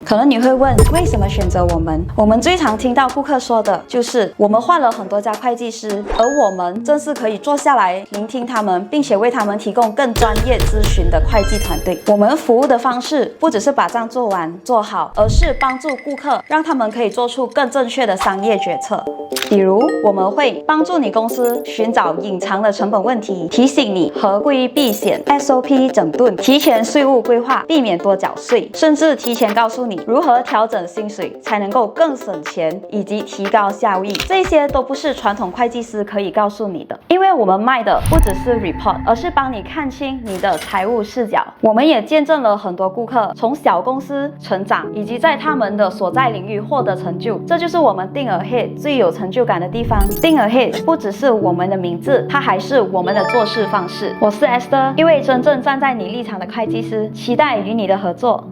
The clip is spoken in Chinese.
可能你会问，为什么选择我们？我们最常听到顾客说的就是我们换了很多家会计师，而我们正是可以坐下来聆听他们，并且为他们提供更专业咨询的会计团队。我们服务的方式不只是把账做完做好，而是帮助顾客，让他们可以做出更正确的商业决策。比如，我们会帮助你公司寻找隐藏的成本问题，提醒你合规避险、SOP 整顿、提前税务规划，避免多缴税，甚至提前告诉你如何调整薪水才能够更省钱以及提高效益。这些都不是传统会计师可以告诉你的，因为我们卖的不只是 report， 而是帮你看清你的财务视角。我们也见证了很多顾客从小公司成长，以及在他们的所在领域获得成就。这就是我们Think Ahead最有成就感的地方。Think Ahead不只是我们的名字，它还是我们的做事方式。我是 Esther， 一位真正站在你立场的会计师，期待与你的合作。